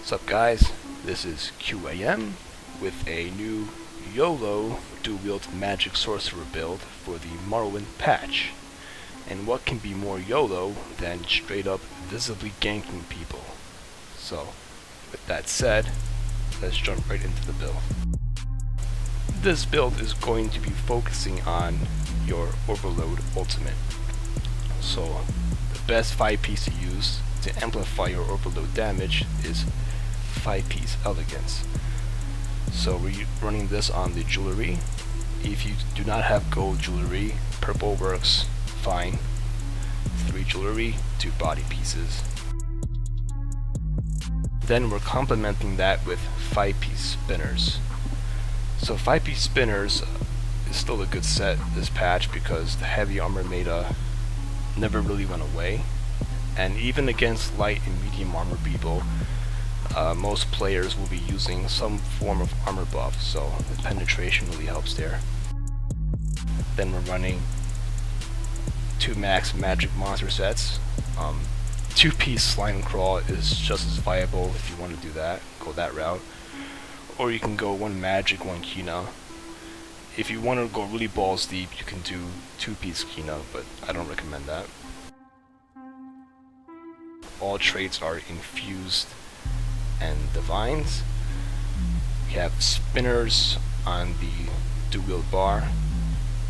What's up guys, this is QAM with a new YOLO dual-wield Magic Sorcerer build for the Morrowind patch. And what can be more YOLO than straight up visibly ganking people? So, with that said, let's jump right into the build. This build is going to be focusing on your Overload ultimate. So, the best 5-piece to use to amplify your Overload damage is 5-piece Elegance. So we're running this on the jewelry. If you do not have gold jewelry, purple works fine. 3 jewelry, 2 body pieces. Then we're complementing that with 5-piece spinners. So 5-piece spinners is still a good set this patch because the heavy armor meta never really went away. And even against light and medium armor people, most players will be using some form of armor buff, so the penetration really helps there. Then we're running 2 max magic monster sets. 2-piece Slimecraw is just as viable if you want to do that, go that route. Or you can go 1 magic, 1 Kina. If you want to go really balls deep, you can do 2-piece Kina, but I don't recommend that. All traits are infused and divines. We have spinners on the dual-wield bar,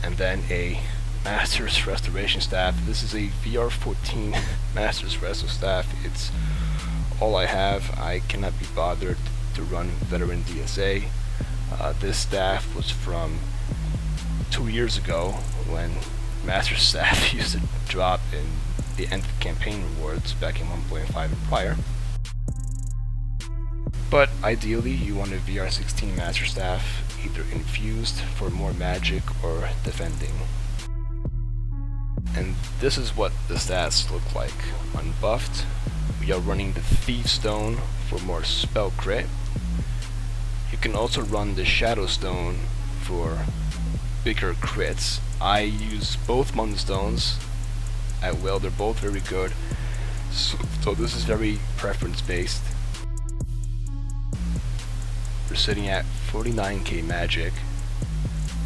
and then a Master's Restoration Staff. This is a VR14 Master's Resto Staff. It's all I have. I cannot be bothered to run Veteran DSA. This staff was from 2 years ago when Master's Staff used to drop in the end of campaign rewards back in 1.5 and prior. But ideally you want a VR16 Master Staff, either infused for more magic or defending. And this is what the stats look like. Unbuffed, we are running the Thief Stone for more spell crit. You can also run the Shadow Stone for bigger crits. I use both Moonstones at will, they're both very good. So this is very preference based. We're sitting at 49k magic,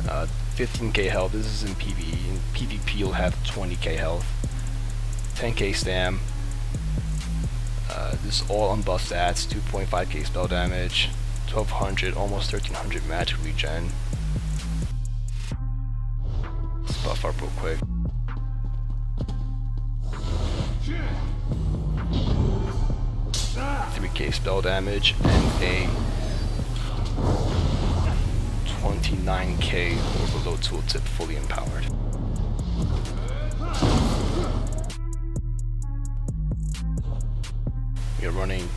15k health. This is in PvE. In PvP you'll have 20k health, 10k stam. This is all unbuffed stats, 2.5k spell damage, 1200, almost 1300 magic regen. Let's buff up real quick. 3k spell damage and a 29k Overload tooltip fully empowered. We are running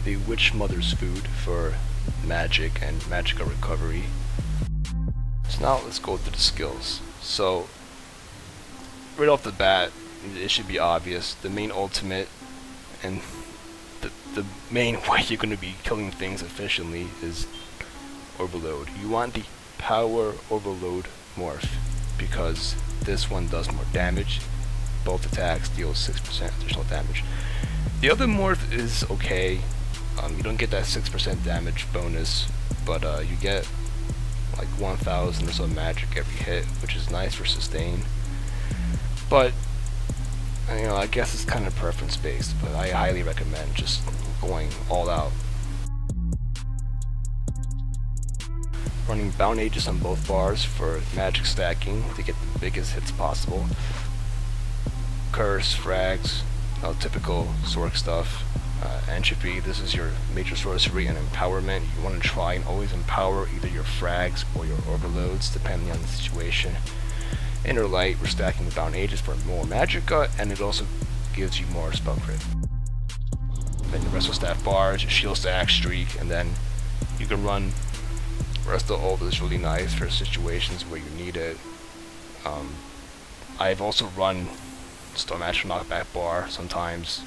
the Witch Mother's Food for magic and Magicka recovery. So now let's go through the skills. So right off the bat, it should be obvious. The main ultimate and the main way you're going to be killing things efficiently is Overload. You want the Power Overload morph because this one does more damage. Both attacks deal 6% additional damage. The other morph is okay. You don't get that 6% damage bonus, but you get like 1000 or so magic every hit, which is nice for sustain. But you know, I guess it's kind of preference based, but I highly recommend just going all out. Running Bound Aegis on both bars for magic stacking to get the biggest hits possible. Curse, frags, typical Sorc stuff. Entropy, this is your major sorcery and empowerment. You want to try and always empower either your frags or your overloads depending on the situation. Inner Light, we're stacking the Bound Aegis for more Magicka, and it also gives you more spell crit. Then your Resto Staff bars, your Shield Stack, Streak, and then you can run Resto Ult is really nice for situations where you need it. I've also run Storm Astral Knockback bar sometimes.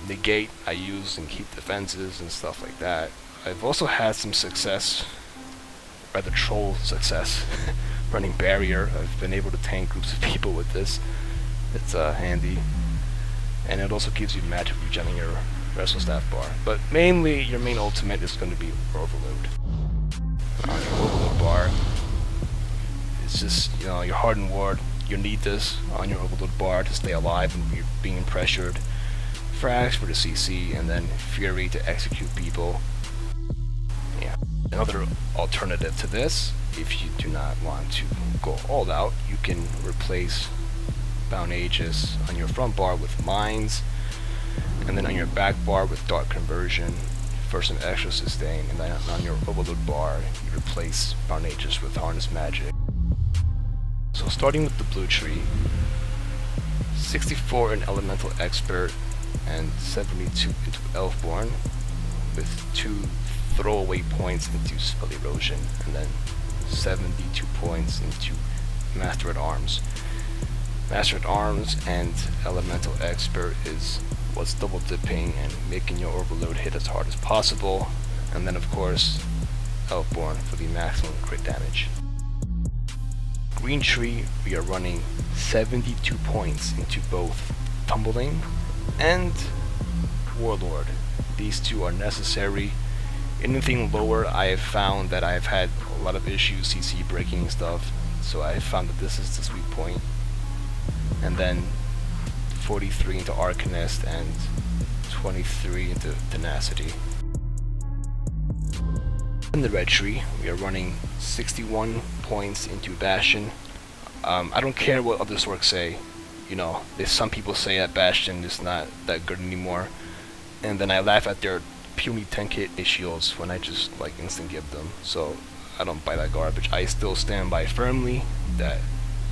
Negate I use and keep defenses and stuff like that. I've also had some success, rather troll success, running Barrier. I've been able to tank groups of people with this. It's handy. And it also gives you magic regen on your wrestle staff bar. But mainly, your main ultimate is going to be Overload. On your Overload bar, it's just, you know, your Hardened Ward. You need this on your Overload bar to stay alive when you're being pressured. Frags for the CC, and then Fury to execute people. Yeah. Another alternative to this, if you do not want to go all out, you can replace Bound Aegis on your front bar with Mines, and then on your back bar with Dark Conversion for some extra sustain, and then on your Overload bar you replace Bound Aegis with Harness Magic. So starting with the blue tree, 64 in Elemental Expert and 72 into Elfborn, with 2 throwaway points into Spell Erosion, and then 72 points into Master at Arms. Master at Arms and Elemental Expert is what's double dipping and making your Overload hit as hard as possible, and then of course Elfborn for the maximum crit damage. Green tree, we are running 72 points into both Tumbling and Warlord. These two are necessary. Anything lower, I have found that I've had a lot of issues CC breaking stuff, so I found that this is the sweet point. And then 43 into Arcanist and 23 into Tenacity. In the red tree, we are running 61 points into Bastion. I don't care what other orcs say. You know, there's some people say that Bastion is not that good anymore, and then I laugh at their puny 10k shields when I just like Insta-gib them. So I don't buy that garbage. I still stand by firmly that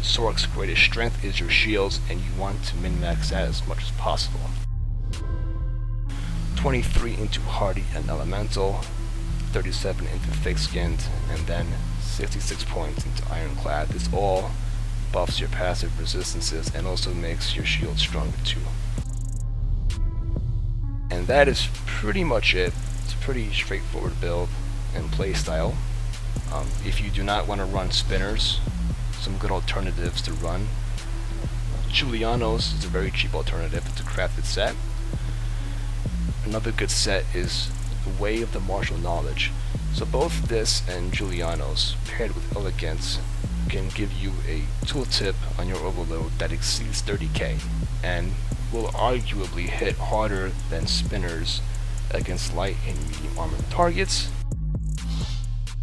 Sorc's greatest strength is your shields, and you want to min-max that as much as possible. 23 into Hardy and Elemental, 37 into Thick-Skinned, and then 66 points into Ironclad. This all buffs your passive resistances and also makes your shield stronger too. And that is pretty much it. It's a pretty straightforward build and playstyle. If you do not want to run Spinners, some good alternatives to run. Julianos is a very cheap alternative. It's a crafted set. Another good set is the Way of the Martial Knowledge. So both this and Julianos paired with Elegance can give you a tooltip on your Overload that exceeds 30k and will arguably hit harder than Spinners against light and medium armored targets.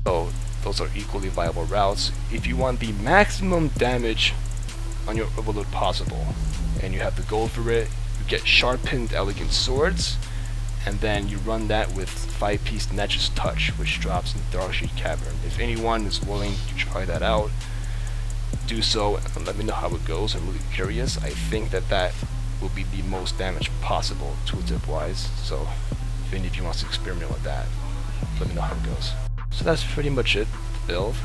So those are equally viable routes. If you want the maximum damage on your Overload possible and you have to go for it, you get Sharpened Elegant Swords, and then you run that with 5-piece Netch's Touch, which drops in Darksheet Cavern. If anyone is willing to try that out, do so and let me know how it goes. I'm really curious. I think that will be the most damage possible tooltip wise, so if any of you wants to experiment with that, let me know how it goes. So that's pretty much it, the build.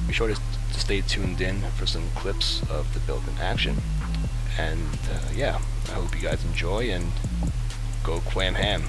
Be sure to stay tuned in for some clips of the build in action, and yeah, I hope you guys enjoy, and go QAM HAM.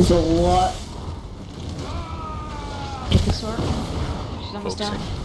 There's a lot. Get the sword. She's almost down.